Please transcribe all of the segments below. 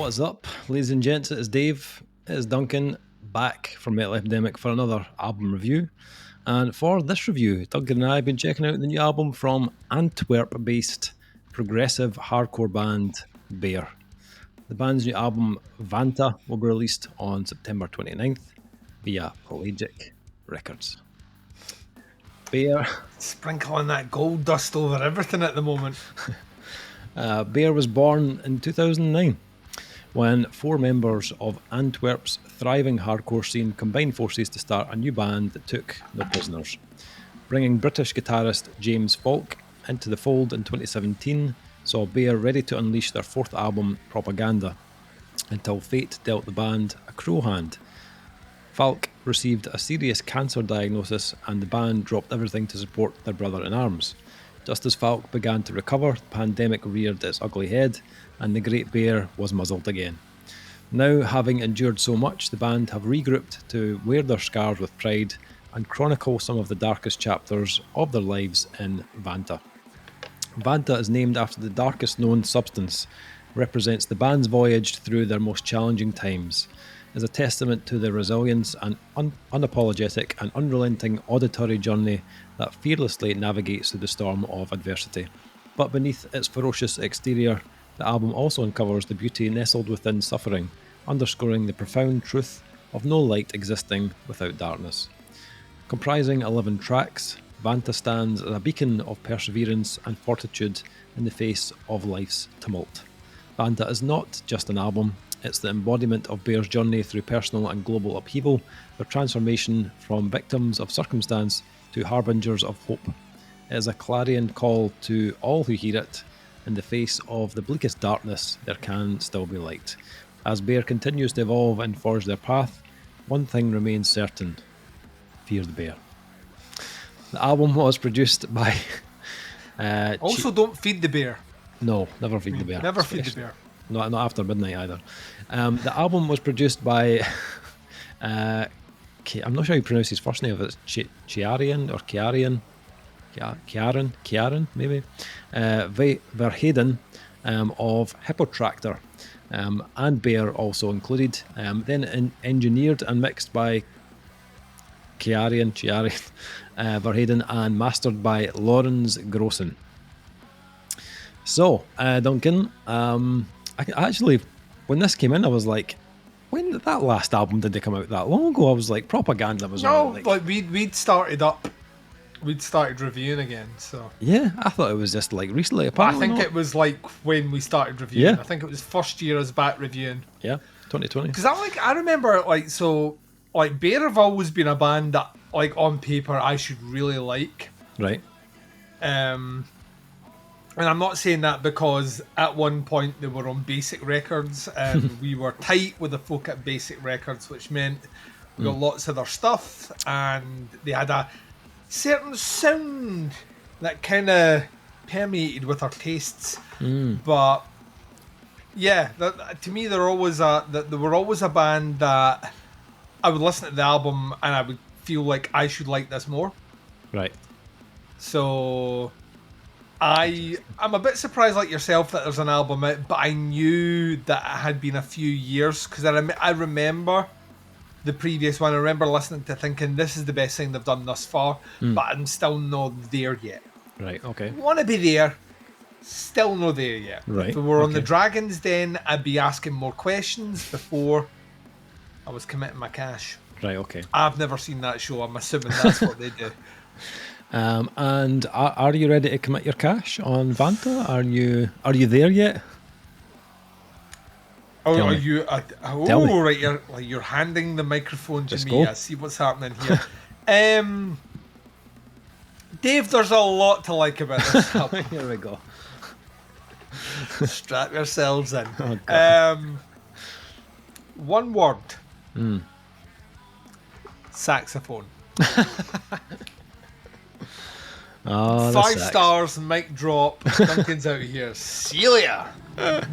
What is up, ladies and gents? It is Dave. It is Duncan back from Metal Epidemic for another album review. And for this review, Duncan and I have been checking out the new album from Antwerp-based progressive hardcore band Bear. The band's new album, Vanta, will be released on September 29th via Pelagic Records. Bear. Sprinkling that gold dust over everything at the moment. Bear was born in 2009 when four members of Antwerp's thriving hardcore scene combined forces to start a new band that took no prisoners. Bringing British guitarist James Falk into the fold in 2017 saw Bear ready to unleash their fourth album, Propaganda, until fate dealt the band a cruel hand. Falk received a serious cancer diagnosis and the band dropped everything to support their brother in arms. Just as Falk began to recover, the pandemic reared its ugly head and the Great Bear was muzzled again. Now, having endured so much, the band have regrouped to wear their scars with pride and chronicle some of the darkest chapters of their lives in Vanta. Vanta is named after the darkest known substance, represents the band's voyage through their most challenging times, is a testament to their resilience and unapologetic and unrelenting auditory journey that fearlessly navigates through the storm of adversity. But beneath its ferocious exterior, the album also uncovers the beauty nestled within suffering, underscoring the profound truth of no light existing without darkness. Comprising 11 tracks, Vanta stands as a beacon of perseverance and fortitude in the face of life's tumult. Vanta is not just an album, it's the embodiment of Bear's journey through personal and global upheaval, their transformation from victims of circumstance to harbingers of hope. It is a clarion call to all who hear it. In the face of the bleakest darkness, there can still be light. As Bear continues to evolve and forge their path, one thing remains certain: fear the bear. The album was produced by... Also, don't feed the bear. No, never feed the bear. Never feed the bear. Not after midnight either. The album was produced by... I'm not sure how you pronounce his first name, if it's Chiarian or Chiarian. Chiaran, maybe. Verheden of Hippotractor, and Bear also included. Then engineered and mixed by Chiarian, Verheden, and mastered by Lorenz Grossen. So, Duncan, I actually, when this came in, I was like, when did that last album, did they come out that long ago? I was like, Propaganda was No, on. like we'd started reviewing again, so... Yeah, I thought it was just like recently, I apparently. think not. it was like when we started reviewing. Yeah. I think it was first year as back reviewing. Yeah, 2020. Because I remember, Bear have always been a band that, like, on paper, I should really like. Right. And I'm not saying that because at one point they were on Basic Records and we were tight with the folk at Basic Records, which meant we got lots of their stuff and they had a certain sound that kind of permeated with our tastes. But yeah, to me they were always a band that I would listen to the album and I would feel like I should like this more. Right. So I'm a bit surprised, like yourself, that there's an album out, but I knew that it had been a few years because I remember the previous one. I remember listening to thinking this is the best thing they've done thus far, but I'm still not there yet. Right, okay. Want to be there, still not there yet. Right, If we were on the okay. Dragon's Den, I'd be asking more questions before I was committing my cash. Right, okay. I've never seen that show. I'm assuming that's what they do. And are you ready to commit your cash on Vanta? Are you there yet? Oh, Tell are me. you? Tell me. Right. You're handing the microphone to Let's me. go. I see what's happening here. Dave, there's a lot to like about this album. Here we go. Strap yourselves in. Oh, God. One word. Saxophone. Oh, 5 stars. Mic drop. Duncan's out here. Celia. I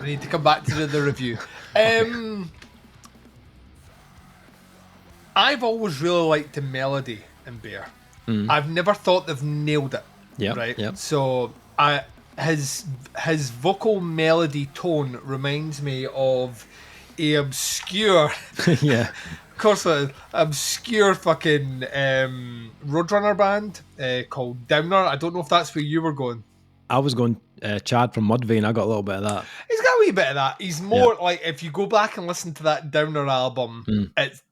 need to come back to the review. I've always really liked the melody in Bear. I've never thought they've nailed it. Yeah, Right. yeah. So I his vocal melody tone reminds me of a obscure, Yeah. of course, an obscure fucking Roadrunner band called Downer. I don't know if that's where you were going. I was going Chad from Mudvayne. I got a little bit of that. He's got a wee bit of that. He's more like, if you go back and listen to that Downer album, it's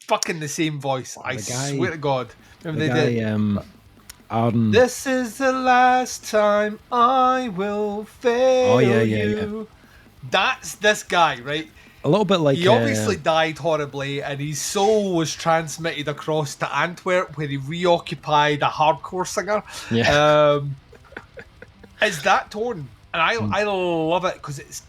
fucking the same voice. I swear to God. Remember The they guy, did. Arden. This is the last time I will fail you. That's this guy, right? A little bit like... He obviously died horribly, and his soul was transmitted across to Antwerp, where he reoccupied a hardcore singer. Yeah. It's that tone, and I love it because it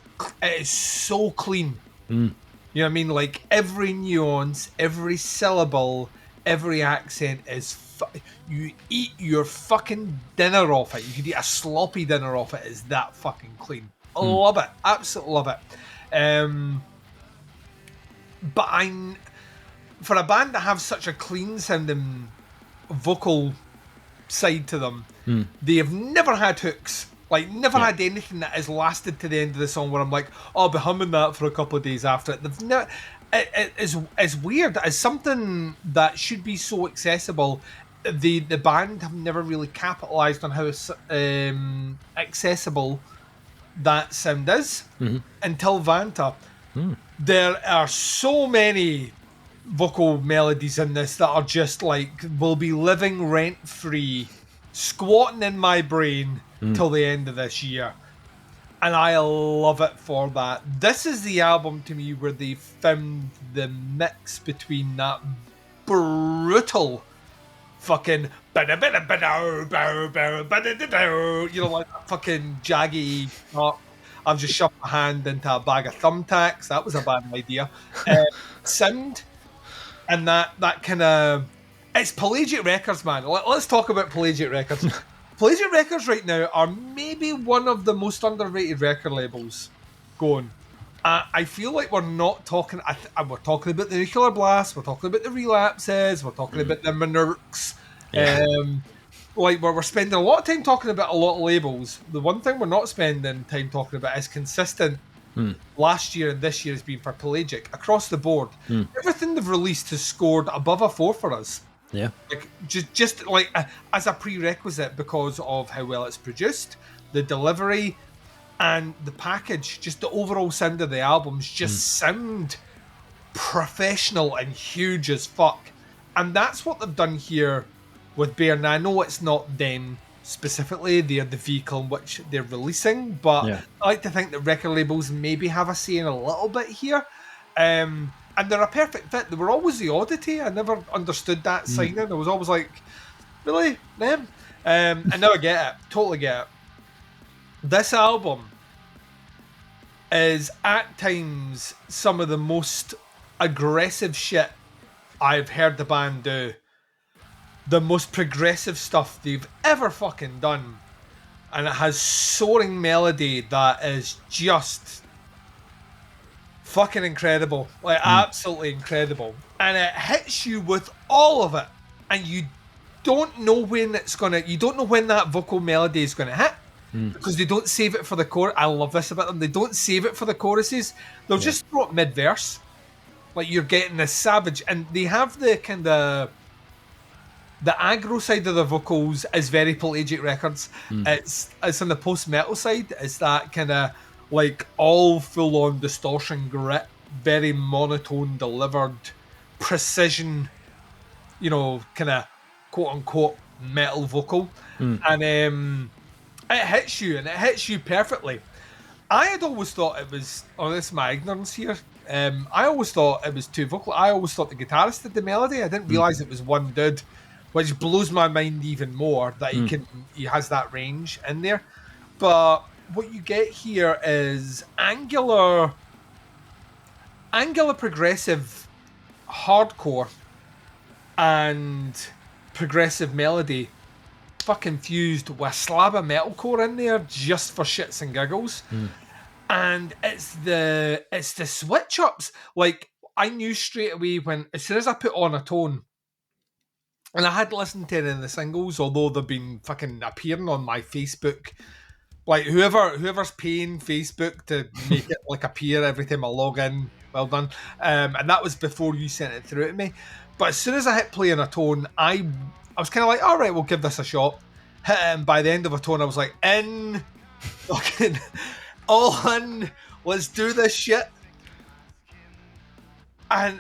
is so clean. You know what I mean? Like, every nuance, every syllable, every accent is... you eat your fucking dinner off it. You could eat a sloppy dinner off it. It's that fucking clean. I love it. Absolutely love it. But for a band to have such a clean sounding vocal side to them, they have never had hooks. Like, never had anything that has lasted to the end of the song where I'm like, oh, I'll be humming that for a couple of days after it. They've never... It is weird. It's something that should be so accessible. The band have never really capitalised on how accessible that sound is until Vanta. There are so many vocal melodies in this that are just like, will be living rent-free, squatting in my brain till the end of this year. And I love it for that. This is the album to me where they found the mix between that brutal fucking, you know, like that fucking jaggy, I've just shoved my hand into a bag of thumbtacks. That was a bad idea. Sound, and that kind of... It's Pelagic Records, man. Let's talk about Pelagic Records. Pelagic Records right now are maybe one of the most underrated record labels going. I feel like we're not talking... we're talking about the Nuclear Blast, we're talking about the Relapses, we're talking about the Monarchs. Like, we're spending a lot of time talking about a lot of labels. The one thing we're not spending time talking about is consistent. Last year and this year has been for Pelagic across the board. Everything they've released has scored above a 4 for us. Yeah. Like, just like as a prerequisite, because of how well it's produced, the delivery, and the package. Just the overall sound of the albums just sound professional and huge as fuck. And that's what they've done here with Bear. Now, I know it's not them specifically, they're the vehicle in which they're releasing, but I like to think that record labels maybe have a say in a little bit here. And they're a perfect fit. They were always the oddity. I never understood that signing. I was always like, really? Them? And now I get it. Totally get it. This album is at times some of the most aggressive shit I've heard the band do. The most progressive stuff they've ever fucking done. And it has soaring melody that is just fucking incredible. Like, absolutely incredible. And it hits you with all of it. And you don't know when it's gonna... You don't know when that vocal melody is gonna hit. Because they don't save it for the chorus. I love this about them. They don't save it for the choruses. They'll just throw it mid-verse. Like, you're getting this savage... And they have the kind of... The aggro side of the vocals is very Pelagic Records. It's on the post-metal side. It's that kind of, like, all full-on distortion grit, very monotone delivered, precision, you know, kind of quote-unquote metal vocal. And it hits you, and it hits you perfectly. I had always thought it was... Oh, this is my ignorance here. I always thought it was two vocal. I always thought the guitarist did the melody. I didn't realise it was one dude, which blows my mind even more that he has that range in there. But what you get here is angular progressive hardcore and progressive melody fucking fused with a slab of metalcore in there just for shits and giggles. And it's the switch ups. Like, I knew straight away as soon as I put on a tone, and I had listened to any of the singles, although they've been fucking appearing on my Facebook Like whoever's paying Facebook to make it like appear every time I log in, well done. And that was before you sent it through to me. But as soon as I hit play on a tone, I was kind of like, all right, we'll give this a shot. And by the end of a tone, I was like, in, fucking, all in, let's do this shit. And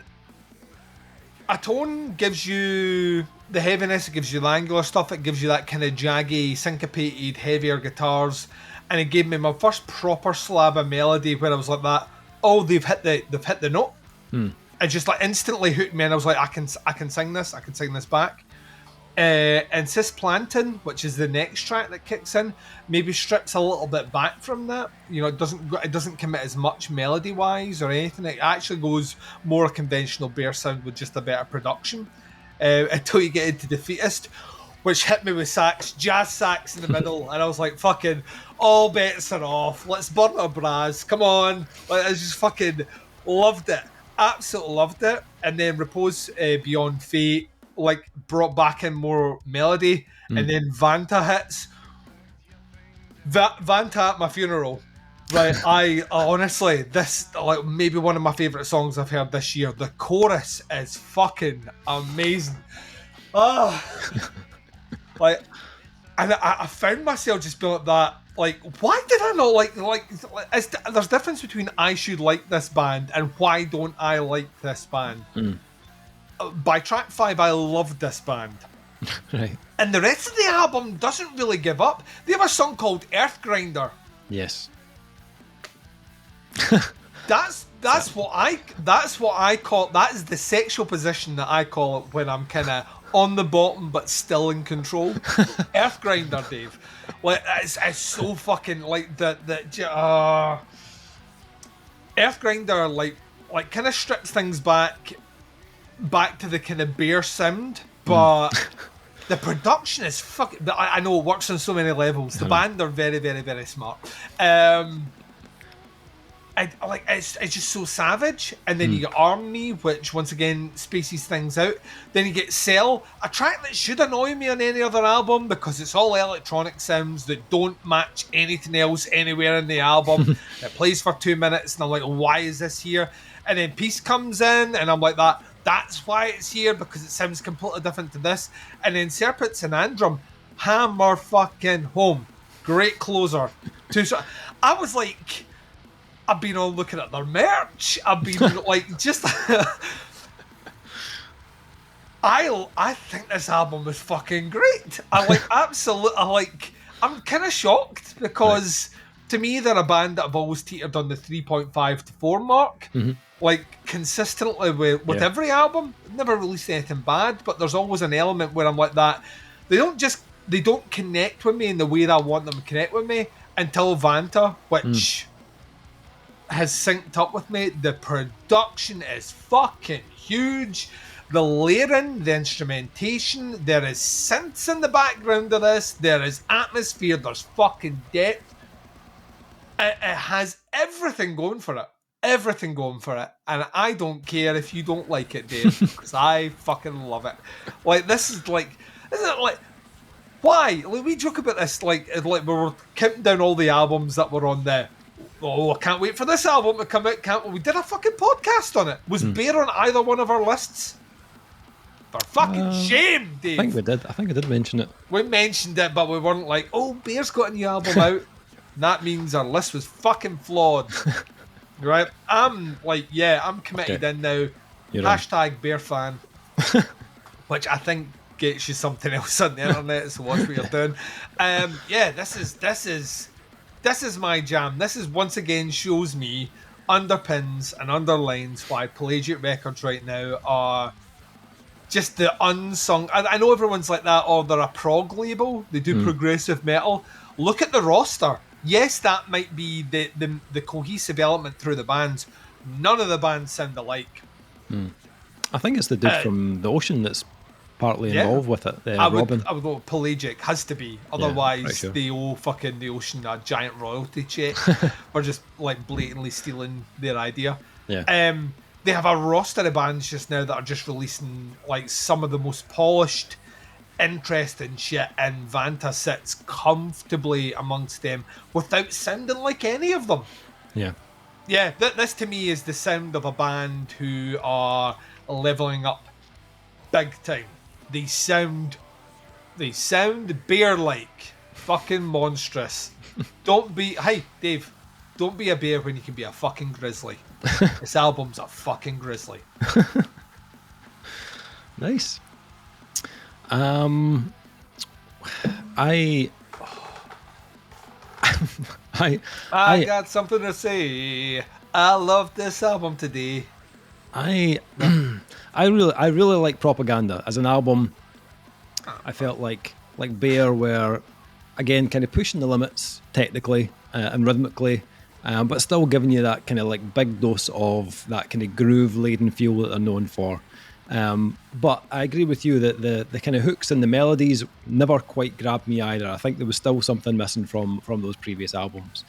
a tone gives you the heaviness, it gives you the angular stuff, it gives you that kind of jaggy, syncopated, heavier guitars, and it gave me my first proper slab of melody where I was like that. Oh, they've hit the note. It just like instantly hooked me, and I was like, I can sing this, I can sing this back. And Cisplantin, which is the next track that kicks in, maybe strips a little bit back from that. You know, it doesn't commit as much melody wise or anything. It actually goes more a conventional Bear sound with just a better production. Until you get into Defeatist, which hit me with sax, jazz sax in the middle, and I was like, fucking, all bets are off. Let's burn our bras. Come on. Like, I just fucking loved it. Absolutely loved it. And then Repose Beyond Fate, like, brought back in more melody, and then Vanta hits. Vanta at my funeral. Right, I honestly, this, like, maybe one of my favourite songs I've heard this year. The chorus is fucking amazing. Oh, like, and I found myself just being like that. Like, why did I not like there's a difference between I should like this band and why don't I like this band. By track 5, I loved this band. Right. And the rest of the album doesn't really give up. They have a song called Earth Grinder. Yes. That's what I call, that is the sexual position that I call it when I'm kind of on the bottom but still in control. Earth Grinder, Dave. Like, it's so fucking like Earth Grinder like kind of strips things back to the kind of Bear sound, but the production is fucking. I know it works on so many levels. The band are very, very, very smart. It's just so savage. And then you get Army, which once again spaces things out. Then you get Cell, a track that should annoy me on any other album because it's all electronic sounds that don't match anything else anywhere in the album. It plays for 2 minutes and I'm like, why is this here? And then Peace comes in and I'm like, that's why it's here, because it sounds completely different to this. And then Serpents and Andrum, hammer fucking home. Great closer. I was like, I've been on looking at their merch. I've been like, just I think this album is fucking great. I'm kind of shocked because to me they're a band that have always teetered on the 3.5 to 4 mark. Like consistently with every album. Never released anything bad, but there's always an element where I'm like that. They don't connect with me in the way that I want them to connect with me until Vanta, which has synced up with me. The production is fucking huge. The layering, the instrumentation, there is synths in the background of this, there is atmosphere, there's fucking depth. It has everything going for it. Everything going for it. And I don't care if you don't like it, Dave, because I fucking love it. Like, this is like, isn't it like, why? Like, we joke about this, like we were counting down all the albums that were on there. Oh, I can't wait for this album to come out. We did a fucking podcast on it. Was Bear on either one of our lists? For fucking shame, Dave. I think I did mention it. We mentioned it, but we weren't like, oh, Bear's got a new album out. And that means our list was fucking flawed. Right? I'm like, yeah, I'm committed in now. You're Hashtag Bear fan. Which I think gets you something else on the internet, so watch what you're doing. Yeah, this is my jam. This is once again shows me, underpins and underlines why Pelagic Records right now are just the unsung. I know everyone's like that, or they're a prog label. They do progressive metal. Look at the roster. Yes, that might be the cohesive element through the bands. None of the bands sound alike. I think it's the dude from The Ocean that's partly involved with it. Robin. I would go Pelagic, has to be. Otherwise, sure. they owe fucking The Ocean a giant royalty check for just like blatantly stealing their idea. Yeah. They have a roster of bands just now that are just releasing like some of the most polished interesting shit, and Vanta sits comfortably amongst them without sounding like any of them. Yeah. Yeah, this to me is the sound of a band who are leveling up big time. They sound bear-like, fucking monstrous. Hey Dave, don't be a bear when you can be a fucking grizzly. This album's a fucking grizzly. Nice. I got something to say. I love this album today. I really like Propaganda as an album. I felt like Bear were again kind of pushing the limits technically and rhythmically, but still giving you that kind of like big dose of that kind of groove laden feel that they're known for. But I agree with you that the kind of hooks and the melodies never quite grabbed me either. I think there was still something missing from those previous albums.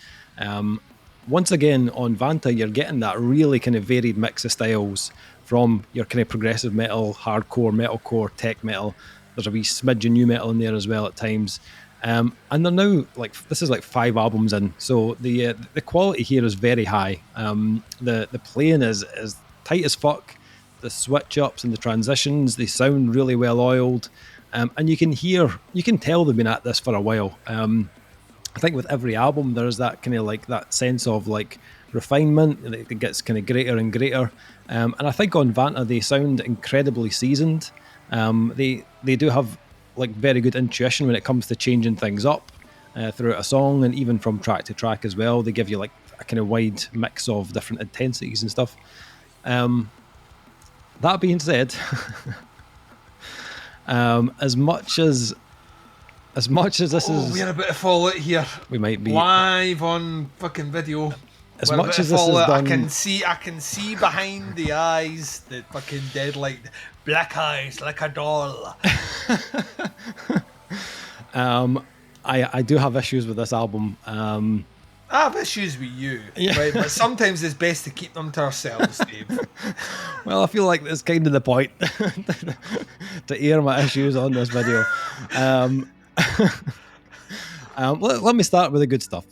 Once again, on Vanta, you're getting that really kind of varied mix of styles from your kind of progressive metal, hardcore, metalcore, tech metal. There's a wee smidge of new metal in there as well at times. And they're now, this is 5 albums in, so the quality here is very high. The playing is tight as fuck. The switch ups and the transitions, they sound really well oiled, and you can tell they've been at this for a while. I think with every album there's that kind of like that sense of like refinement, and it gets kind of greater and greater. And I think on Vanta they sound incredibly seasoned. They do have like very good intuition when it comes to changing things up throughout a song, and even from track to track as well. They give you like a kind of wide mix of different intensities and stuff. That being said, as much as this is, we're a bit of fallout here. We might be live on fucking video. As much as this is done, I can see behind the eyes, the fucking dead light, black eyes like a doll. I do have issues with this album. I have issues with you, right? But sometimes it's best to keep them to ourselves, Dave. Well, I feel like that's kind of the point, to air my issues on this video. Let me start with the good stuff.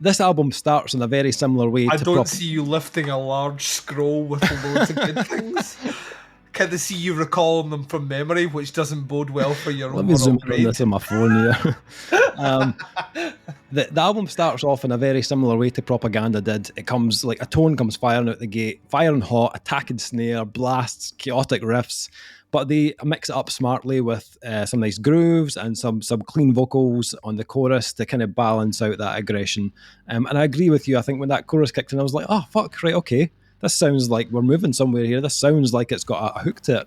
This album starts in a very similar way. I don't see you lifting a large scroll with loads of good things. Kind of see you recalling them from memory, which doesn't bode well for your Let me zoom in grade. on this on my phone here. The album starts off in a very similar way to Propaganda did. It comes like a tone comes firing out the gate, firing hot, attacking snare, blasts, chaotic riffs, but they mix it up smartly with some nice grooves and some clean vocals on the chorus to kind of balance out that aggression. And I agree with you. I think when that chorus kicked in, I was like, oh, fuck, right, okay. This sounds like we're moving somewhere here. This sounds like it's got a hook to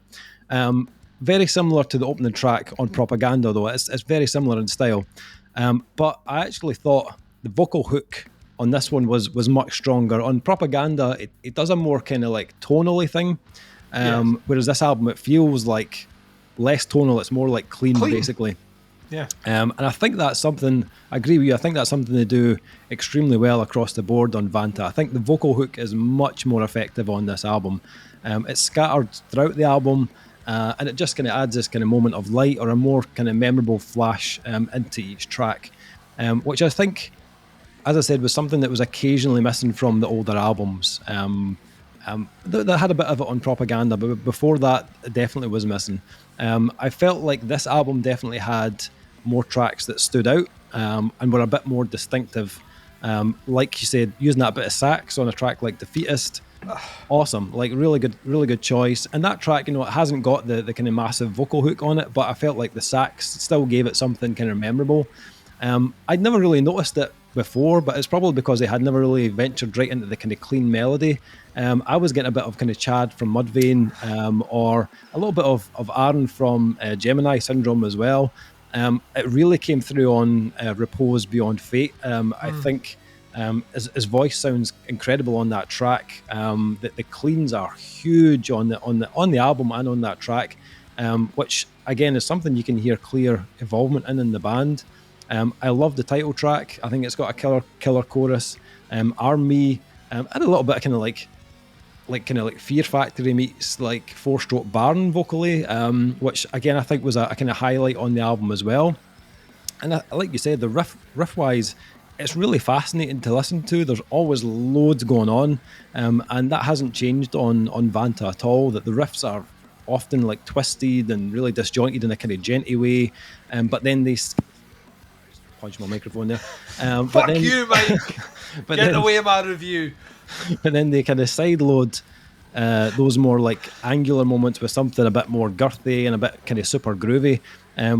it. Very similar to the opening track on Propaganda, though. It's very similar in style. But I actually thought the vocal hook on this one was much stronger. On Propaganda, it does a more kind of like tonally thing. Whereas this album, it feels like less tonal. It's more like clean. Basically. Yeah. And I think that's something, I agree with you, I think that's something they do extremely well across the board on Vanta. I think the vocal hook is much more effective on this album. It's scattered throughout the album, and it just kind of adds this kind of moment of light or a more kind of memorable flash into each track, which I think, as I said, was something that was occasionally missing from the older albums. They had a bit of it on Propaganda, but before that, it definitely was missing. I felt like this album definitely had more tracks that stood out and were a bit more distinctive. Like you said, using that bit of sax on a track like Defeatist, awesome, like really good choice. And that track, it hasn't got the kind of massive vocal hook on it, but I felt like the sax still gave it something kind of memorable. I'd never really noticed it before, but it's probably because they had never really ventured right into the kind of clean melody. I was getting a bit of kind of Chad from Mudvayne, or a little bit of Aaron from Gemini Syndrome as well. It really came through on Repose Beyond Fate. I think his voice sounds incredible on that track. The cleans are huge on the album and on that track, which again is something you can hear clear involvement in the band. I love the title track. I think it's got a killer chorus. Arm Me, and a little bit of kind of like like kind of like Fear Factory meets like Four Stroke Baron vocally, which again I think was a kind of highlight on the album as well. And like you said, the riff wise, it's really fascinating to listen to. There's always loads going on, and that hasn't changed on Vanta at all. That the riffs are often like twisted and really disjointed in a kind of genty way, but then they punch my microphone there. Fuck you, Mike. But Get then, away my review. But then they kind of sideload those more like angular moments with something a bit more girthy and a bit kind of super groovy,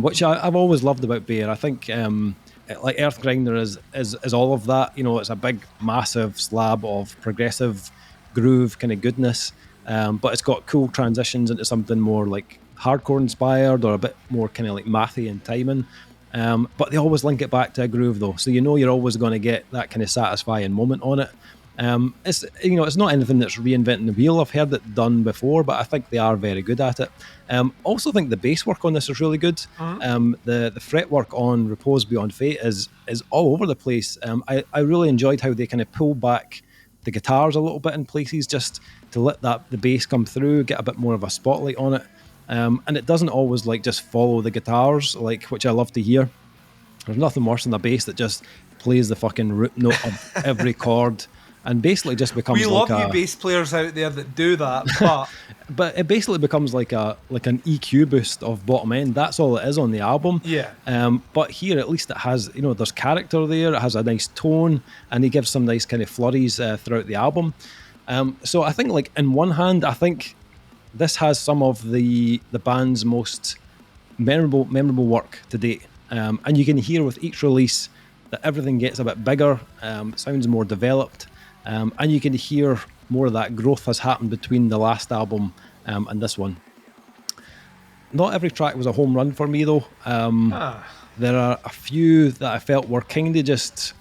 which I've always loved about Bear. I think like Earthgrinder is all of that. You know, it's a big, massive slab of progressive groove kind of goodness, but it's got cool transitions into something more like hardcore inspired or a bit more kind of like mathy and timing. But they always link it back to a groove though, so you know you're always going to get that kind of satisfying moment on it. It's, you know, it's not anything that's reinventing the wheel. I've heard it done before, but I think they are very good at it. Also think the bass work on this is really good. The fretwork on Repose Beyond Fate is all over the place. I really enjoyed how they kind of pull back the guitars a little bit in places just to let the bass come through, get a bit more of a spotlight on it. And it doesn't always like just follow the guitars, like, which I love to hear. There's nothing worse than a bass that just plays the fucking root note of every chord and basically just becomes we like love you bass players out there that do that, but but it basically becomes like an EQ boost of bottom end. That's all it is on the album. Yeah. But here at least it has, you know, there's character there, it has a nice tone, and he gives some nice kind of flurries throughout the album. So I think, like, in one hand, I think this has some of the band's most memorable work to date. And you can hear with each release that everything gets a bit bigger, sounds more developed, and you can hear more of that growth has happened between the last album and this one. Not every track was a home run for me though. There are a few that I felt were kind of just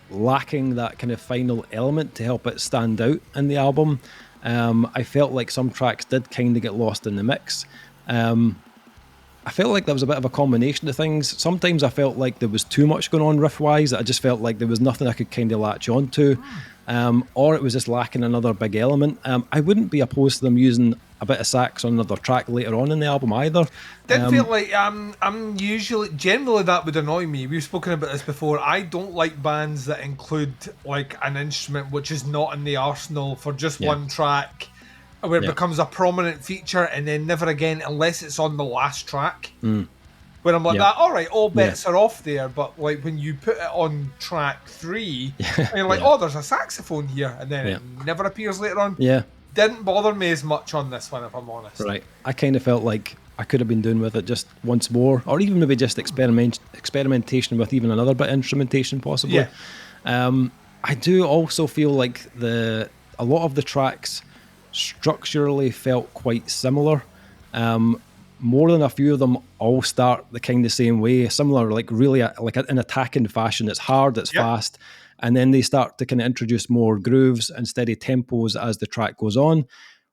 lacking that kind of final element to help it stand out in the album. I felt like some tracks did kind of get lost in the mix. I felt like there was a bit of a combination of things. Sometimes I felt like there was too much going on riff-wise. I just felt like there was nothing I could kind of latch on to. Or it was just lacking another big element. I wouldn't be opposed to them using a bit of sax on another track later on in the album either. Did feel like I'm generally that would annoy me. We've spoken about this before. I don't like bands that include like an instrument which is not in the arsenal for just one track, where it becomes a prominent feature and then never again unless it's on the last track. When I'm like that, all right, all bets are off there, but like when you put it on track 3 and you're like, oh, there's a saxophone here, and then it never appears later on. Didn't bother me as much on this one, if I'm honest. Right. I kind of felt like I could have been doing with it just once more, or even maybe just experimentation with even another bit of instrumentation possibly. I do also feel like a lot of the tracks structurally felt quite similar. More than a few of them all start the kind of same way, similar, like really like an attacking fashion. It's hard, it's fast, and then they start to kind of introduce more grooves and steady tempos as the track goes on,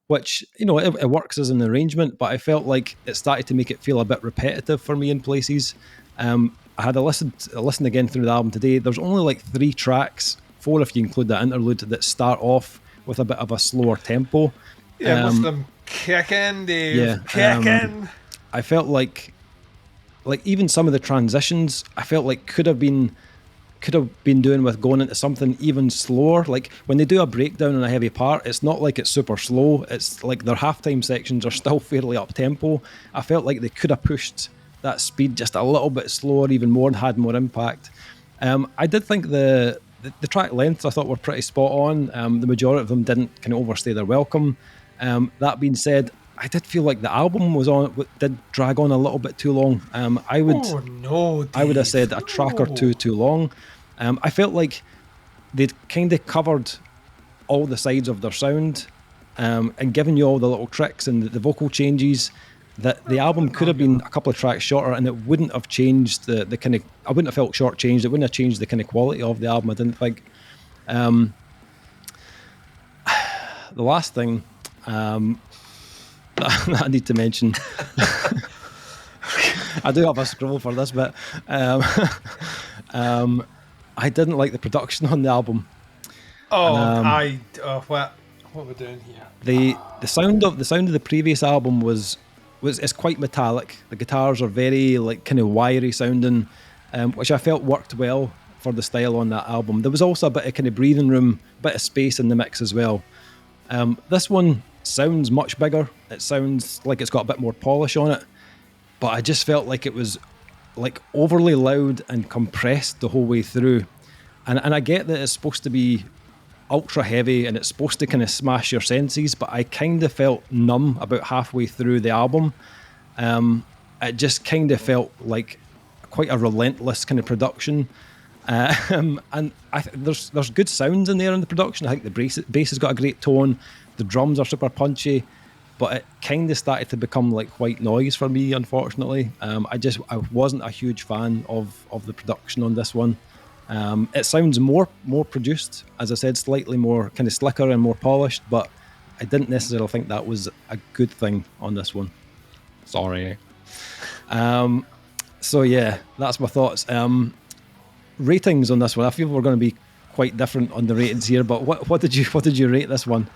which, you know, it works as an arrangement, but I felt like it started to make it feel a bit repetitive for me in places. I had a listen again through the album today. There's only like 3 tracks, 4 if you include that interlude, that start off with a bit of a slower tempo. Most of them kicking, Dave. Kicking. I felt like even some of the transitions, I felt like could have been doing with going into something even slower. Like when they do a breakdown in a heavy part, it's not like it's super slow. It's like their halftime sections are still fairly up tempo. I felt like they could have pushed that speed just a little bit slower, even more, and had more impact. I did think the track lengths I thought were pretty spot on. The majority of them didn't kind of overstay their welcome. That being said, I did feel like the album did drag on a little bit too long. I would have said a track or two too long. I felt like they'd kind of covered all the sides of their sound and given you all the little tricks and the vocal changes, that the album could have been a couple of tracks shorter and it wouldn't have changed the kind of, I wouldn't have felt shortchanged. It wouldn't have changed the kind of quality of the album, I didn't think. The last thing that I need to mention, I do have a scroll for this bit. I didn't like the production on the album. What? What are we doing here? The sound of the previous album was is quite metallic. The guitars are very like kind of wiry sounding, which I felt worked well for the style on that album. There was also a bit of kind of breathing room, bit of space in the mix as well. This one sounds much bigger. It sounds like it's got a bit more polish on it, but I just felt like it was like overly loud and compressed the whole way through. And I get that it's supposed to be ultra heavy and it's supposed to kind of smash your senses, but I kind of felt numb about halfway through the album. It just kind of felt like quite a relentless kind of production. And there's good sounds in there in the production. I think the bass has got a great tone. The drums are super punchy, but it kind of started to become like white noise for me, unfortunately. I wasn't a huge fan of the production on this one. It sounds more produced, as I said, slightly more kind of slicker and more polished, but I didn't necessarily think that was a good thing on this one. Sorry. So yeah, that's my thoughts. Ratings on this one. I feel we're going to be quite different on the ratings here, but what did you rate this one?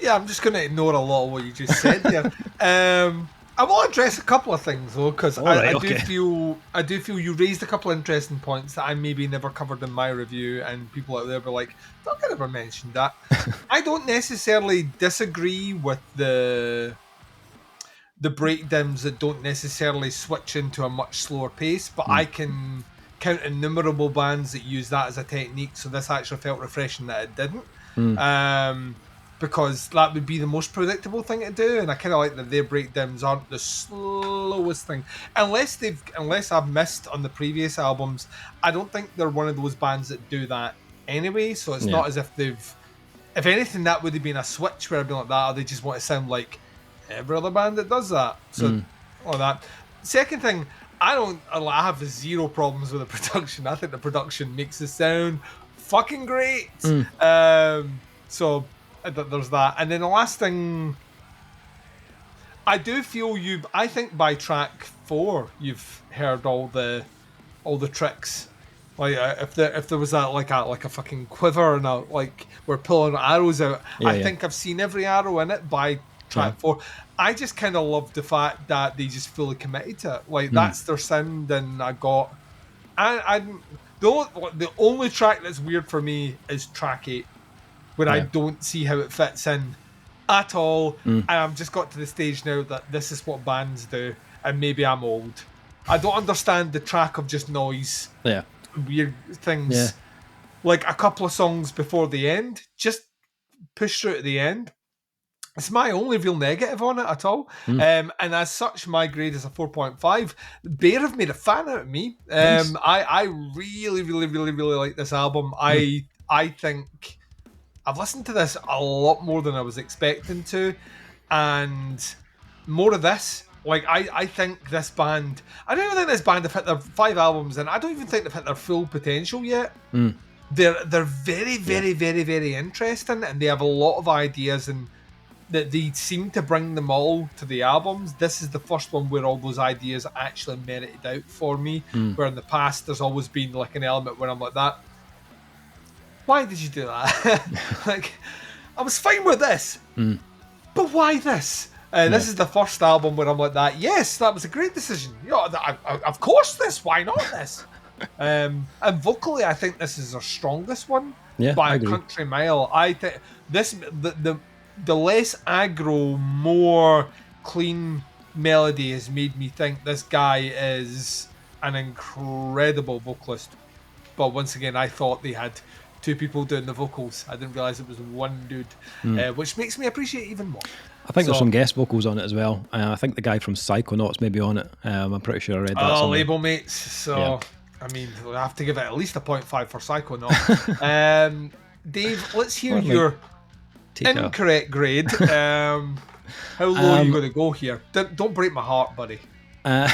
Yeah, I'm just going to ignore a lot of what you just said there. I will address a couple of things though, because I do feel you raised a couple of interesting points that I maybe never covered in my review, and people out there were like, "Duncan never mentioned that." I don't necessarily disagree with the breakdowns that don't necessarily switch into a much slower pace, but I can count innumerable bands that use that as a technique. So this actually felt refreshing that it didn't. Because that would be the most predictable thing to do, and I kind of like that their breakdowns aren't the slowest thing. Unless I've missed on the previous albums, I don't think they're one of those bands that do that anyway. So it's not as if they've, if anything, that would have been a switch where I'd be like that, or they just want to sound like every other band that does that. So all that. Second thing, I have zero problems with the production. I think the production makes the sound fucking great. So there's that. And then the last thing, I do feel I think by track 4 you've heard all the tricks. Like if there was like a fucking quiver and like we're pulling arrows out, I think I've seen every arrow in it by track 4. I just kind of love the fact that they just fully committed to it. Like that's their sound, and the only track that's weird for me is track 8. Where I don't see how it fits in at all. And I've just got to the stage now that this is what bands do, and maybe I'm old. I don't understand the track of just noise. Yeah. Weird things. Yeah. Like a couple of songs before the end, just push through to the end. It's my only real negative on it at all. And as such, my grade is a 4.5. Bear have made a fan out of me. Nice. I really, really, really, really like this album. I think I've listened to this a lot more than I was expecting to, and more of this. Like, I think this band, I don't even think this band have hit their 5 albums, and I don't even think they've hit their full potential yet. They're very, very, very, very interesting, and they have a lot of ideas, and that they seem to bring them all to the albums. This is the first one where all those ideas actually merited out for me, where in the past there's always been like an element where I'm like that. Why did you do that? Like, I was fine with this, but why this? This is the first album where I'm like that. Yes, that was a great decision. Of course this. Why not this? And vocally, I think this is our strongest one by a country mile. I think this the less aggro, more clean melody has made me think this guy is an incredible vocalist. But once again, I thought they had 2 people doing the vocals. I didn't realise it was one dude, which makes me appreciate it even more. I think there's some guest vocals on it as well. I think the guy from Psychonauts may be on it. I'm pretty sure I read that somewhere. Label mates. So, I mean, we'll have to give it at least a 0.5 for Psychonauts. Dave, let's hear your incorrect grade. How low are you going to go here? Don't break my heart, buddy. I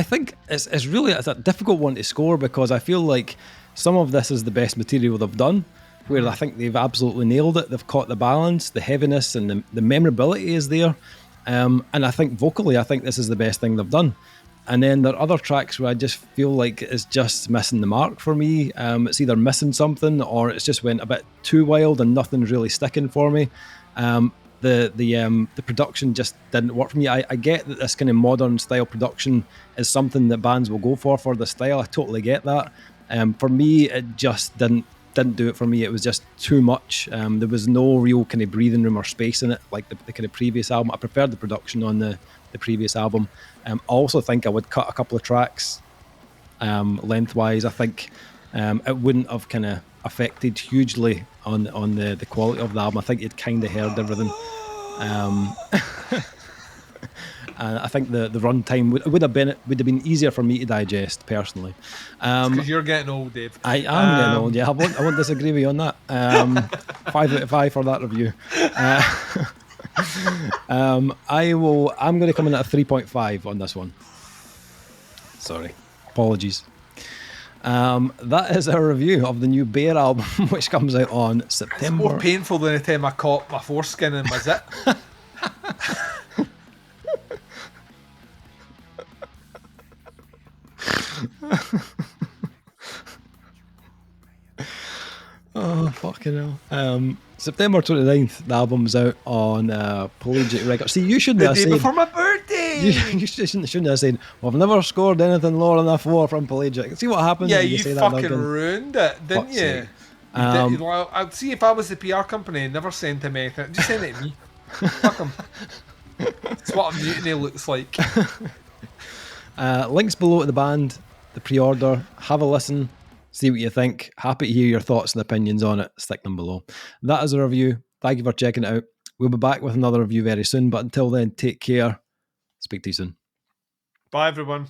think it's a difficult one to score, because I feel like some of this is the best material they've done, where I think they've absolutely nailed it. They've caught the balance, the heaviness, and the memorability is there. And I think vocally, I think this is the best thing they've done. And then there are other tracks where I just feel like it's just missing the mark for me. It's either missing something or it's just went a bit too wild and nothing's really sticking for me. The production just didn't work for me. I get that this kind of modern style production is something that bands will go for the style. I totally get that. For me, it just didn't do it for me. It was just too much. There was no real kind of breathing room or space in it like the kind of previous album. I preferred the production on the previous album. I also think I would cut a couple of tracks lengthwise. I think it wouldn't have kind of affected hugely on the quality of the album. I think you'd kind of heard everything. And I think the runtime would have been easier for me to digest personally. Because you're getting old, Dave. I am getting old. Yeah, I won't disagree with you on that. 5 out of 5 for that review. I'm going to come in at a 3.5 on this one. Sorry, apologies. That is our review of the new Bear album, which comes out on September. It's more painful than the time I caught my foreskin in my zit. Oh, fucking hell. September 29th, the album's out on Pelagic Records. See, you shouldn't have said... The day before my birthday! You shouldn't have said, well, I've never scored anything lower than a 4 from Pelagic. See what happens when you say that. Yeah, you fucking ruined it, didn't you? Well, I'd see if I was the PR company and never sent him anything. Just send it to me. Fuck him. It's what a mutiny looks like. Links below to the band, the pre-order. Have a listen. See what you think. Happy to hear your thoughts and opinions on it. Stick them below. That is a review. Thank you for checking it out. We'll be back with another review very soon. But until then, take care. Speak to you soon. Bye, everyone.